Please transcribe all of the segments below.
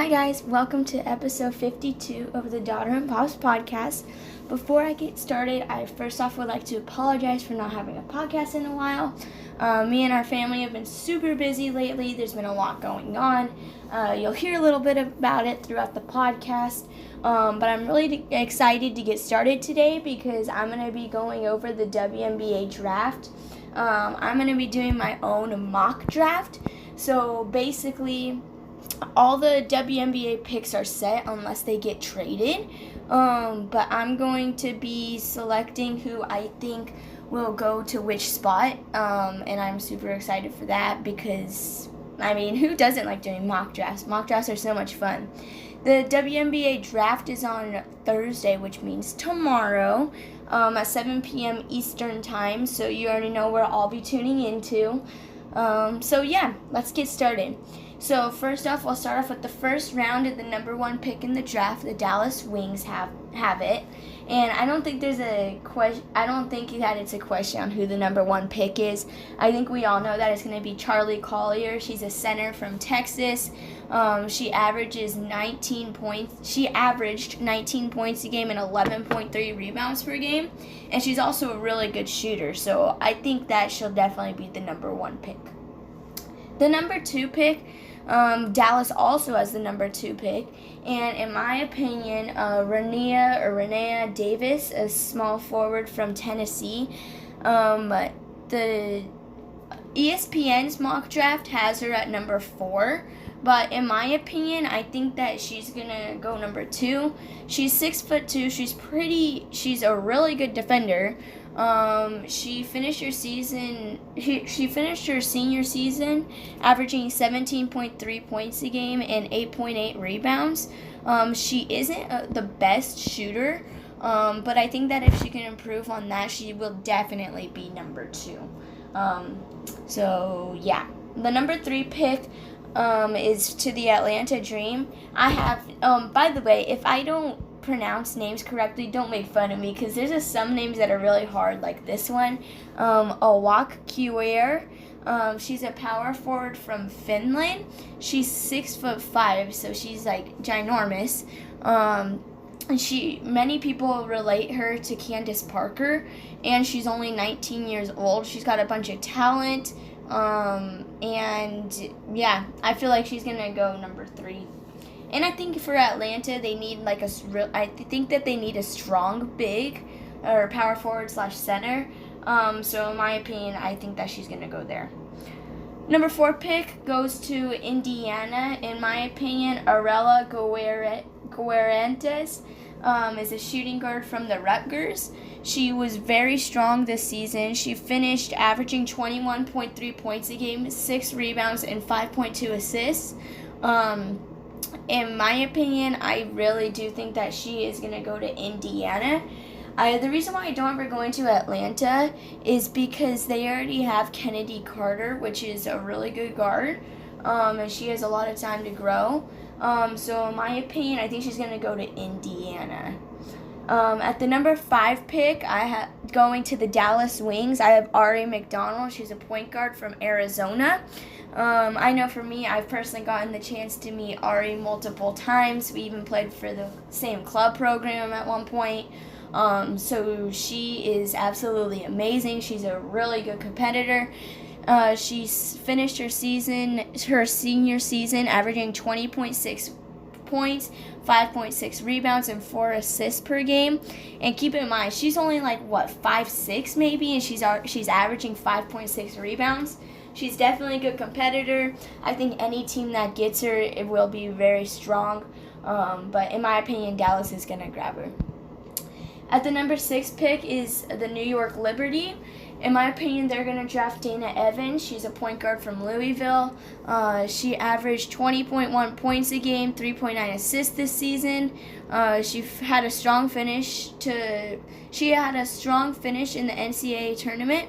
Hi guys, welcome to episode 52 of the Daughter and Pops podcast. Before I get started, I first off would like to apologize for not having a podcast in a while. Me and our family have been super busy lately. There's been a lot going on. You'll hear a little bit about it throughout the podcast. But I'm really excited to get started today because I'm going to be going over the WNBA draft. I'm going to be doing my own mock draft. So basically, all the WNBA picks are set unless they get traded. But I'm going to be selecting who I think will go to which spot. And I'm super excited for that because, who doesn't like doing mock drafts? Mock drafts are so much fun. The WNBA draft is on Thursday, which means tomorrow, at 7 p.m. Eastern Time. So you already know where I'll be tuning into. Let's get started. So first off, we'll start off with the first round of the number one pick in the draft. The Dallas Wings have it, and I don't think there's a question. I don't think that it's a question on who the number one pick is. I think we all know that it's going to be Charlie Collier. She's a center from Texas. She averages 19 points. She averaged 19 points a game and 11.3 rebounds per game, and she's also a really good shooter. So I think that she'll definitely be the number one pick. The number two pick. Dallas also has the number 2 pick, and in my opinion, Renea Davis, a small forward from Tennessee, the ESPN's mock draft has her at number 4, but in my opinion, I think that she's gonna go number 2. She's 6'2". She's a really good defender. She finished her season. She finished her senior season averaging 17.3 points a game and 8.8 rebounds. She isn't the best shooter, but I think that if she can improve on that, she will definitely be number 2. The number 3 pick is to the Atlanta Dream. I have. By the way, if I don't pronounce names correctly, don't make fun of me because there's just some names that are really hard, like this one. Awak Kiwer. She's a power forward from Finland. She's 6'5", so she's like ginormous. Many people relate her to Candace Parker, and she's only 19 years old. She's got a bunch of talent, I feel like she's gonna go number 3. And I think for Atlanta, they need I think that they need a strong big or power forward / center. So in my opinion, I think that she's going to go there. Number 4 pick goes to Indiana. In my opinion, Arella Guerrentes is a shooting guard from the Rutgers. She was very strong this season. She finished averaging 21.3 points a game, 6 rebounds, and 5.2 assists. In my opinion, I really do think that she is going to go to Indiana. The reason why I don't ever go into Atlanta is because they already have Kennedy Carter, which is a really good guard, and she has a lot of time to grow. So in my opinion, I think she's going to go to Indiana. At the number 5 pick, going to the Dallas Wings, I have Ari McDonald. She's a point guard from Arizona. I know for me, I've personally gotten the chance to meet Ari multiple times. We even played for the same club program at one point. So she is absolutely amazing. She's a really good competitor. She's finished her senior season, averaging 20.6 points, 5.6 rebounds, and 4 assists per game. And keep in mind, she's only 5'6" maybe, and she's averaging 5.6 rebounds. She's definitely a good competitor. I think any team that gets her, it will be very strong. But in my opinion, Dallas is going to grab her. At the number 6 pick is the New York Liberty. In my opinion, they're going to draft Dana Evans. She's a point guard from Louisville. She averaged 20.1 points a game, 3.9 assists this season. She had a strong finish in the NCAA tournament.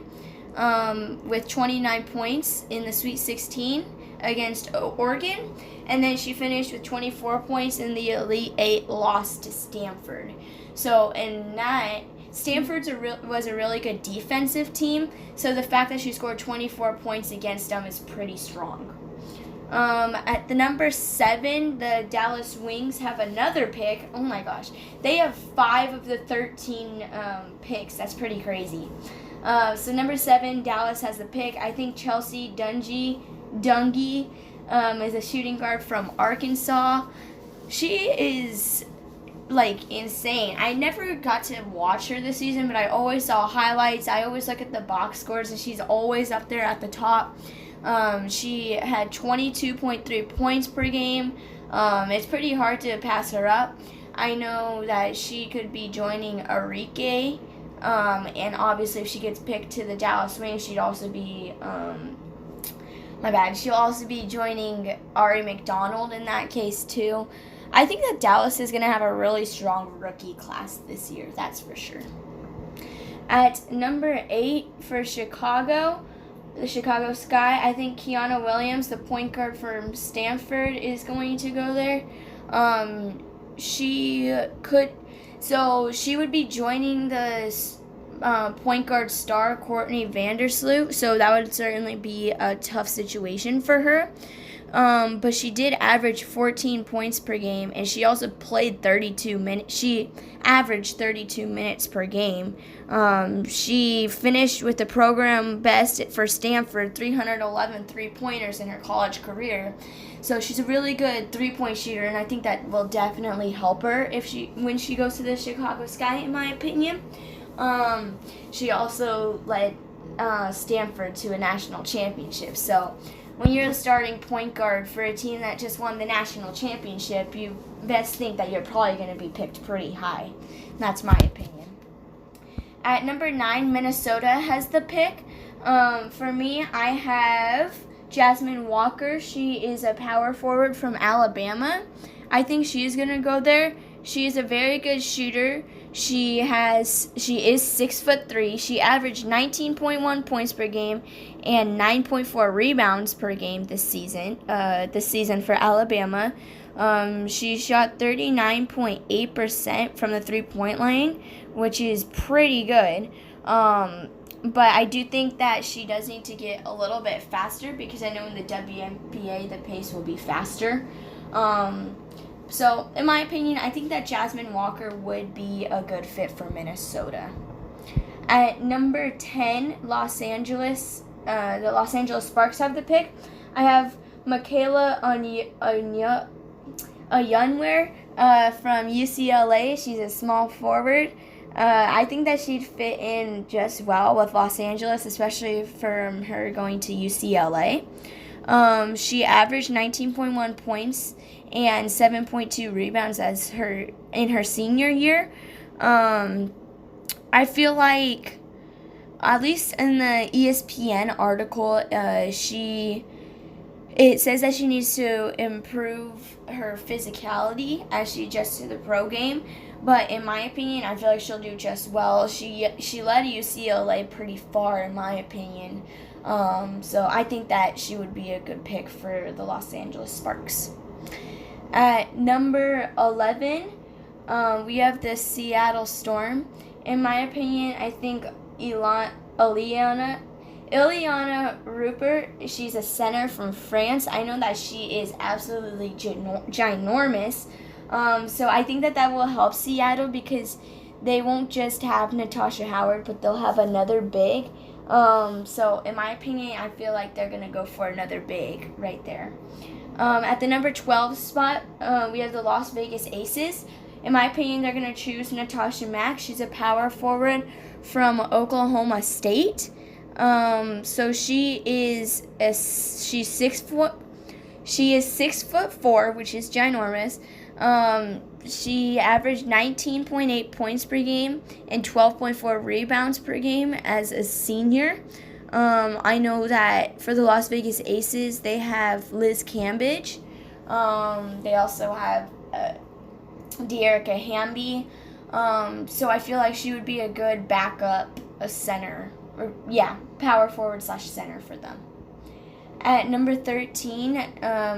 With 29 points in the Sweet 16 against Oregon. And then she finished with 24 points in the Elite 8 loss to Stanford. So in that, Stanford was a really good defensive team. So the fact that she scored 24 points against them is pretty strong. At the number 7, the Dallas Wings have another pick. Oh my gosh. They have 5 of the 13 picks. That's pretty crazy. So number 7, Dallas has the pick. I think Chelsea Dungy is a shooting guard from Arkansas. She is insane. I never got to watch her this season, but I always saw highlights. I always look at the box scores, and she's always up there at the top. She had 22.3 points per game. It's pretty hard to pass her up. I know that she could be joining Enrique, and obviously if she gets picked to the Dallas Wings, she'd also be, she'll also be joining Ari McDonald in that case too. I think that Dallas is going to have a really strong rookie class this year, that's for sure. At number 8 for Chicago, the Chicago Sky, I think Kiana Williams, the point guard from Stanford, is going to go there. She would be joining the point guard star Courtney Vandersloot, so that would certainly be a tough situation for her. But she did average 14 points per game, and she also played 32 minutes. She averaged 32 minutes per game. She finished with the program best for Stanford, 311 three-pointers in her college career. So she's a really good three-point shooter, and I think that will definitely help her when she goes to the Chicago Sky, in my opinion. She also led Stanford to a national championship, so when you're the starting point guard for a team that just won the national championship, you best think that you're probably going to be picked pretty high. That's my opinion. At number 9, Minnesota has the pick. For me, I have Jasmine Walker. She is a power forward from Alabama. I think she is going to go there. She is a very good shooter. She is 6'3". She averaged 19.1 points per game and 9.4 rebounds per game this season for Alabama. She shot 39.8% from the three-point line, which is pretty good. But I do think that she does need to get a little bit faster, because I know in the WNBA the pace will be faster. So, in my opinion, I think that Jasmine Walker would be a good fit for Minnesota. At number 10, the Los Angeles Sparks have the pick. I have Michaela Onyenwere from UCLA. She's a small forward. I think that she'd fit in just well with Los Angeles, especially from her going to UCLA. She averaged 19.1 points and 7.2 rebounds in her senior year. I feel like, at least in the ESPN article, it says that she needs to improve her physicality as she adjusts to the pro game. But in my opinion, I feel like she'll do just well. She led UCLA pretty far, in my opinion. So I think that she would be a good pick for the Los Angeles Sparks. At number 11, we have the Seattle Storm. In my opinion, I think Ileana Rupert, she's a center from France. I know that she is absolutely ginormous. So I think that will help Seattle, because they won't just have Natasha Howard, but they'll have another big. So in my opinion, I feel like they're going to go for another big right there. At the number 12 spot, we have the Las Vegas Aces. In my opinion, they're going to choose Natasha Mack. She's a power forward from Oklahoma State. So she is 6 foot. She is 6'4", which is ginormous. She averaged 19.8 points per game and 12.4 rebounds per game as a senior. I know that for the Las Vegas Aces, they have Liz Cambage. They also have De'Erica Hamby. So I feel like she would be a good backup, power forward / center for them. At number 13,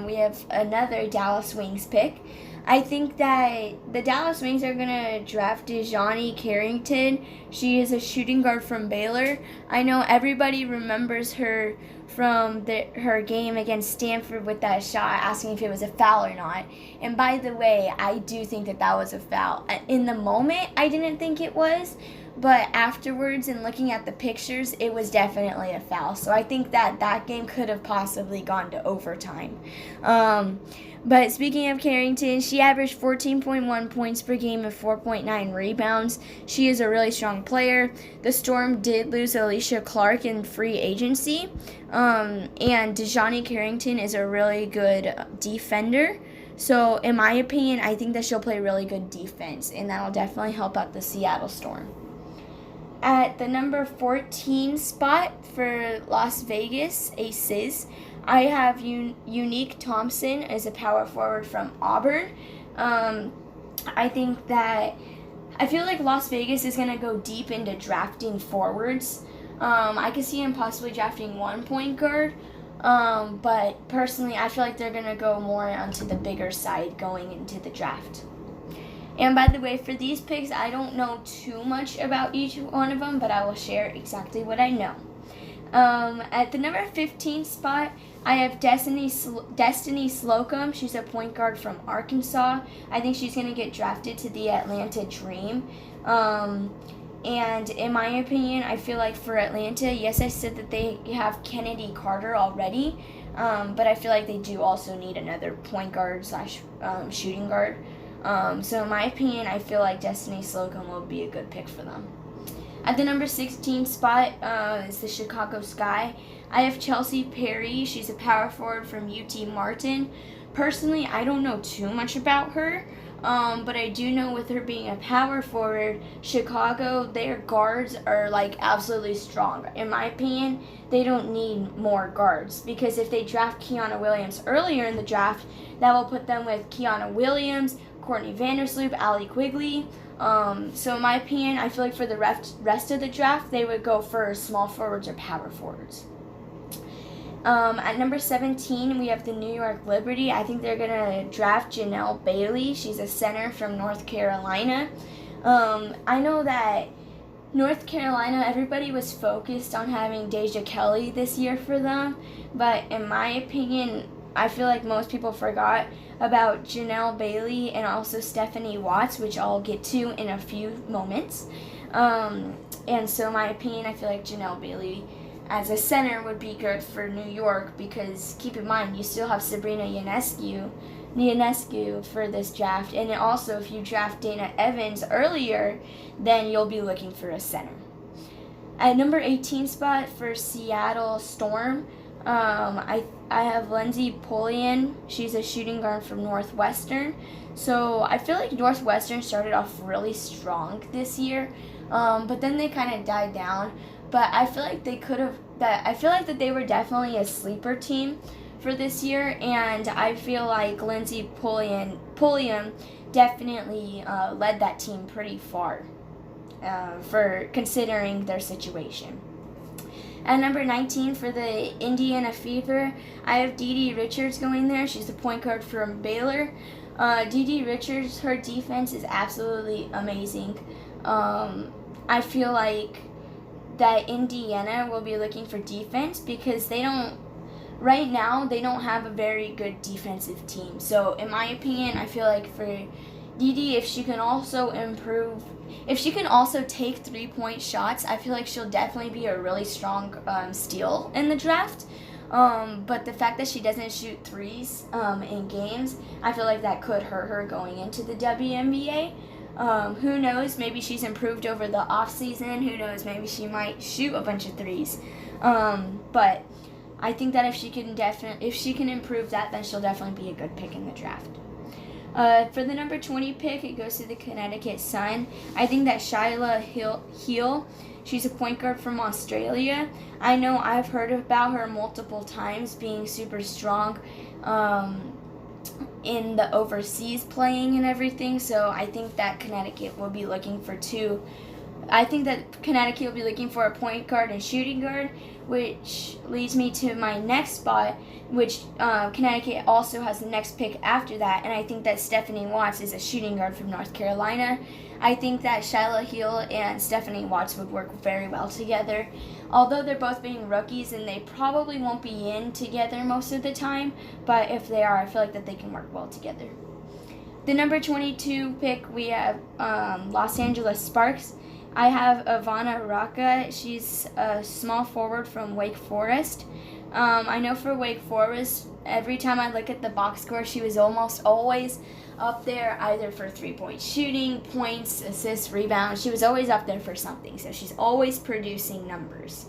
we have another Dallas Wings pick. I think that the Dallas Wings are going to draft Dejani Carrington. She is a shooting guard from Baylor. I know everybody remembers her from her game against Stanford with that shot, asking if it was a foul or not. And by the way, I do think that was a foul. In the moment, I didn't think it was, but afterwards and looking at the pictures, it was definitely a foul. So I think that game could have possibly gone to overtime. But speaking of Carrington, she averaged 14.1 points per game and 4.9 rebounds. She is a really strong player. The Storm did lose Alicia Clark in free agency. And Dejani Carrington is a really good defender. So in my opinion, I think that she'll play really good defense, and that'll definitely help out the Seattle Storm. At the number 14 spot for Las Vegas Aces, I have Unique Thompson as a power forward from Auburn. I feel like Las Vegas is going to go deep into drafting forwards. I could see him possibly drafting one point guard. But personally, I feel like they're going to go more onto the bigger side going into the draft. And by the way, for these picks, I don't know too much about each one of them, but I will share exactly what I know. At the number 15 spot, I have Destiny Slocum. She's a point guard from Arkansas. I think she's going to get drafted to the Atlanta Dream. And in my opinion, I feel like for Atlanta, yes, I said that they have Kennedy Carter already, but I feel like they do also need another point guard / shooting guard. So in my opinion, I feel like Destiny Slocum will be a good pick for them. At the number 16 spot is the Chicago Sky. I have Chelsea Perry. She's a power forward from UT Martin. Personally, I don't know too much about her, but I do know with her being a power forward, Chicago, their guards are like absolutely strong. In my opinion, they don't need more guards, because if they draft Kiana Williams earlier in the draft, that will put them with Kiana Williams, Courtney Vandersloot, Allie Quigley. So in my opinion, I feel like for the rest of the draft, they would go for small forwards or power forwards. At number 17, we have the New York Liberty. I think they're going to draft Janelle Bailey. She's a center from North Carolina. I know that North Carolina, everybody was focused on having Deja Kelly this year for them, but in my opinion, I feel like most people forgot about Janelle Bailey and also Stephanie Watts, which I'll get to in a few moments. And so in my opinion, I feel like Janelle Bailey as a center would be good for New York, because keep in mind, you still have Sabrina Ionescu for this draft. And also, if you draft Dana Evans earlier, then you'll be looking for a center. At number 18 spot for Seattle Storm, I have Lindsay Polian. She's a shooting guard from Northwestern. So I feel like Northwestern started off really strong this year, but then they kind of died down. But I feel like that they were definitely a sleeper team for this year, and I feel like Lindsay Polian definitely led that team pretty far for considering their situation. At number 19 for the Indiana Fever, I have Dee Richards going there. She's the point guard from Baylor. Dee Richards, her defense is absolutely amazing. I feel like that Indiana will be looking for defense, because right now they don't have a very good defensive team. So in my opinion, I feel like for Dee, if she can also take 3-point shots, I feel like she'll definitely be a really strong steal in the draft. But the fact that she doesn't shoot threes in games, I feel like that could hurt her going into the WNBA. Who knows? Maybe she's improved over the off season. Who knows? Maybe she might shoot a bunch of threes. But I think that if she can improve that, then she'll definitely be a good pick in the draft. For the number 20 pick, it goes to the Connecticut Sun. I think that Shyla Heal, she's a point guard from Australia. I know I've heard about her multiple times being super strong in the overseas playing and everything, so I think that Connecticut will be looking for two I think that Connecticut will be looking for a point guard and shooting guard, which leads me to my next spot, which Connecticut also has the next pick after that, and I think that Stephanie Watts is a shooting guard from North Carolina. I think that Shiloh Hill and Stephanie Watts would work very well together. Although they're both being rookies and they probably won't be in together most of the time, but if they are, I feel like that they can work well together. The number 22 pick, we have Los Angeles Sparks. I have Ivana Raka. She's a small forward from Wake Forest. I know for Wake Forest, every time I look at the box score, she was almost always up there either for three-point shooting, points, assists, rebounds. She was always up there for something, so she's always producing numbers.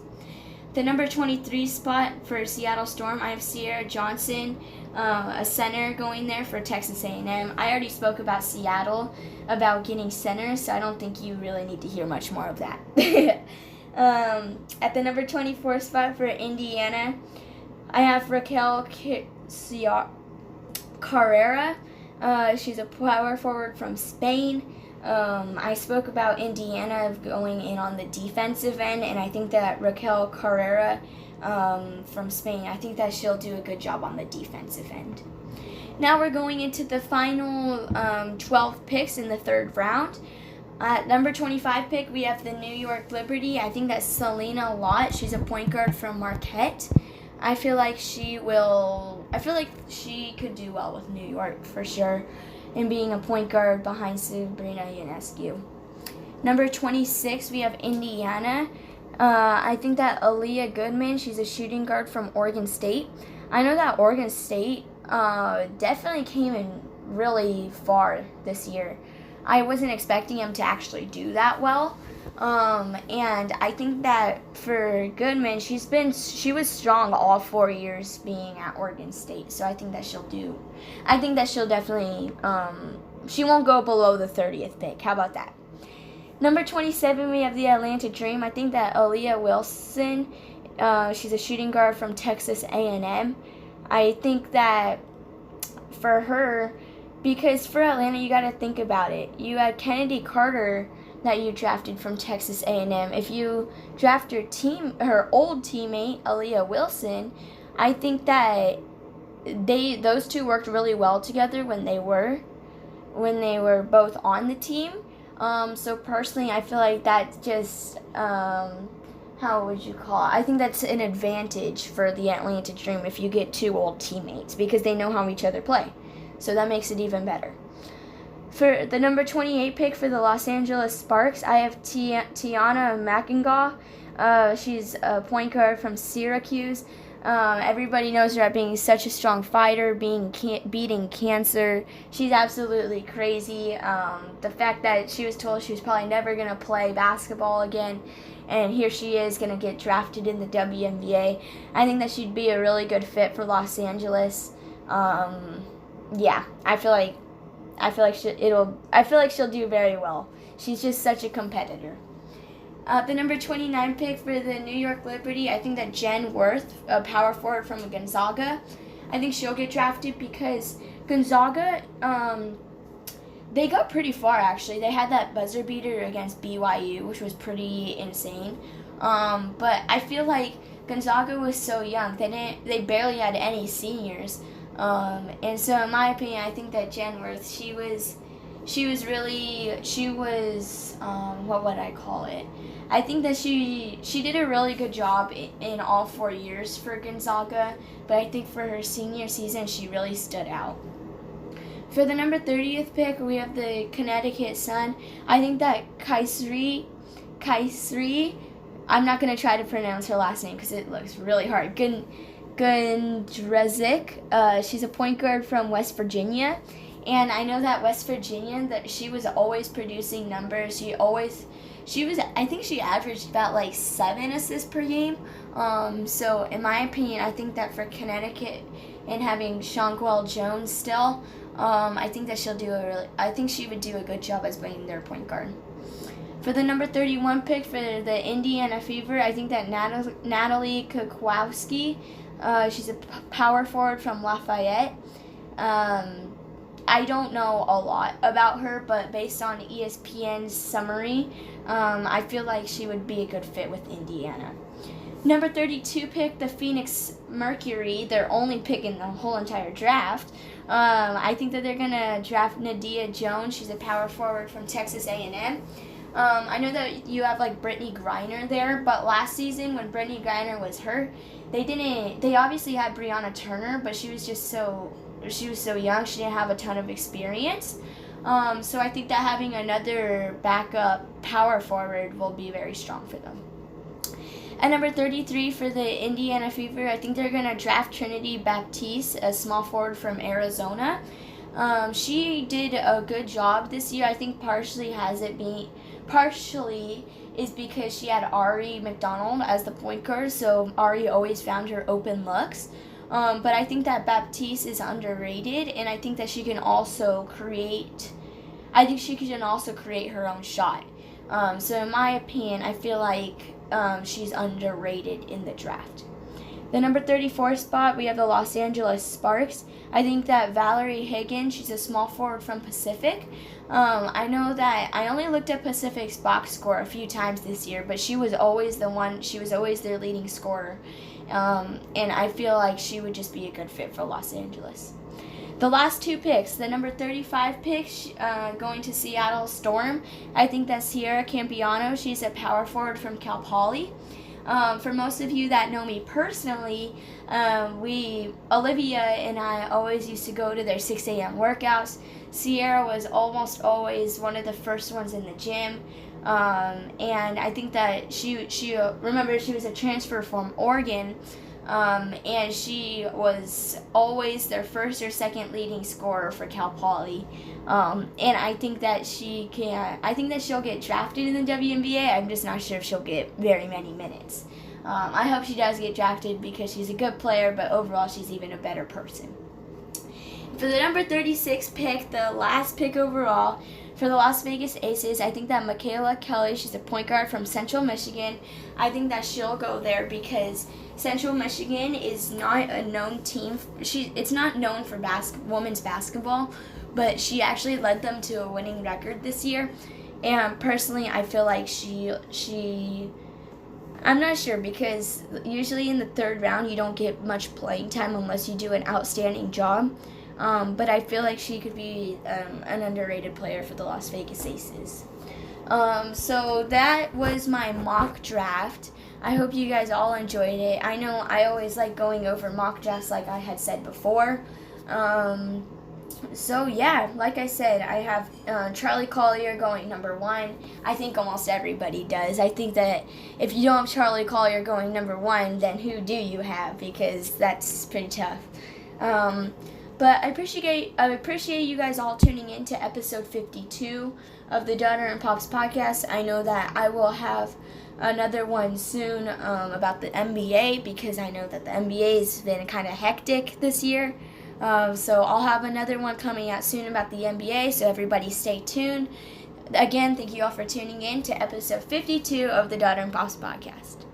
The number 23 spot for Seattle Storm, I have Sierra Johnson, a center going there for Texas A&M. I already spoke about Seattle, about getting centers, so I don't think you really need to hear much more of that. At the number 24 spot for Indiana, I have Raquel Carrera. She's a power forward from Spain. I spoke about Indiana going in on the defensive end, and I think that Raquel Carrera from Spain, I think that she'll do a good job on the defensive end. Now we're going into the final 12 picks in the third round. At number 25 pick, we have the New York Liberty. I think that's Selena Lott. She's a point guard from Marquette. I feel like she could do well with New York for sure, and being a point guard behind Sabrina Ionescu. Number 26, we have Indiana. I think that Aaliyah Goodman, she's a shooting guard from Oregon State. I know that Oregon State definitely came in really far this year. I wasn't expecting them to actually do that well. And I think that for Goodman, she was strong all 4 years being at Oregon State. So I think that she'll definitely, she won't go below the 30th pick. How about that? Number 27, we have the Atlanta Dream. I think that Aaliyah Wilson, she's a shooting guard from Texas A&M. I think that for her, because for Atlanta, you got to think about it. You had Kennedy Carter that you drafted from Texas A&M. If you draft her old teammate, Aaliyah Wilson, I think that those two worked really well together when they were both on the team. So personally, I feel like that's just, how would you call it? I think that's an advantage for the Atlanta Dream if you get two old teammates, because they know how each other play. So that makes it even better. For the number 28 pick for the Los Angeles Sparks, I have Tiana McIngaw. She's a point guard from Syracuse. Everybody knows her as being such a strong fighter, beating cancer. She's absolutely crazy. The fact that she was told she was probably never going to play basketball again, and here she is going to get drafted in the WNBA. I think that she'd be a really good fit for Los Angeles. Yeah, I feel like she'll do very well. She's just such a competitor. The number 29 pick for the New York Liberty, I think that Jen Worth, a power forward from Gonzaga, I think she'll get drafted because Gonzaga, they got pretty far actually. They had that buzzer beater against BYU, which was pretty insane. But I feel like Gonzaga was so young. They barely had any seniors. And so in my opinion, I think that Jen Worth, she was what would I call it? I think that she did a really good job in all 4 years for Gonzaga, but I think for her senior season, she really stood out. For the number 30th pick, we have the Connecticut Sun. I think that Kayseri, I'm not going to try to pronounce her last name because it looks really hard. Gundrezic, she's a point guard from West Virginia. And I know that West Virginia, that she was always producing numbers. I think she averaged about like 7 assists per game. So in my opinion, I think that for Connecticut and having Shonquel Jones still, I think that she would do a good job as being their point guard. For the number 31 pick for the Indiana Fever, I think that Natalie Kukowski, she's a power forward from Lafayette. I don't know a lot about her, but based on ESPN's summary, I feel like she would be a good fit with Indiana. Number 32 pick, the Phoenix Mercury. Their only pick in the whole entire draft. I think that they're going to draft Nadia Jones. She's a power forward from Texas A&M. I know that you have like Brittany Griner there, but last season when Brittany Griner was hurt, they obviously had Brianna Turner, but she was so young, she didn't have a ton of experience. So I think that having another backup power forward will be very strong for them. At number 33 for the Indiana Fever, I think they're going to draft Trinity Baptiste, a small forward from Arizona. She did a good job this year. I think partially is because she had Ari McDonald as the point guard, so Ari always found her open looks. But I think that Baptiste is underrated, and I think that she can also create her own shot. So in my opinion, I feel like she's underrated in the draft. The number 34 spot, we have the Los Angeles Sparks. I think that Valerie Higgins, she's a small forward from Pacific. I know that I only looked at Pacific's box score a few times this year, but she was always their leading scorer. And I feel like she would just be a good fit for Los Angeles. The last two picks, the number 35 pick, going to Seattle Storm. I think that's Sierra Campiano. She's a power forward from Cal Poly. For most of you that know me personally, Olivia and I always used to go to their 6 a.m. workouts. Sierra was almost always one of the first ones in the gym. And I think that she was a transfer from Oregon, and she was always their first or second leading scorer for Cal Poly. And I think that she'll get drafted in the WNBA. I'm just not sure if she'll get very many minutes. I hope she does get drafted because she's a good player, but overall she's even a better person. For the number 36 pick, the last pick overall, for the Las Vegas Aces, I think that Michaela Kelly, she's a point guard from Central Michigan. I think that she'll go there because Central Michigan is not a known team. It's not known for women's basketball, but she actually led them to a winning record this year. And personally, I feel like I'm not sure because usually in the third round you don't get much playing time unless you do an outstanding job. But I feel like she could be an underrated player for the Las Vegas Aces. So that was my mock draft. I hope you guys all enjoyed it. I know I always like going over mock drafts like I had said before. So yeah, like I said, I have Charlie Collier going number 1. I think almost everybody does. I think that if you don't have Charlie Collier going number 1, then who do you have? Because that's pretty tough. But I appreciate you guys all tuning in to episode 52 of the Daughter and Pops podcast. I know that I will have another one soon about the NBA because I know that the NBA has been kind of hectic this year. So I'll have another one coming out soon about the NBA, so everybody stay tuned. Again, thank you all for tuning in to episode 52 of the Daughter and Pops podcast.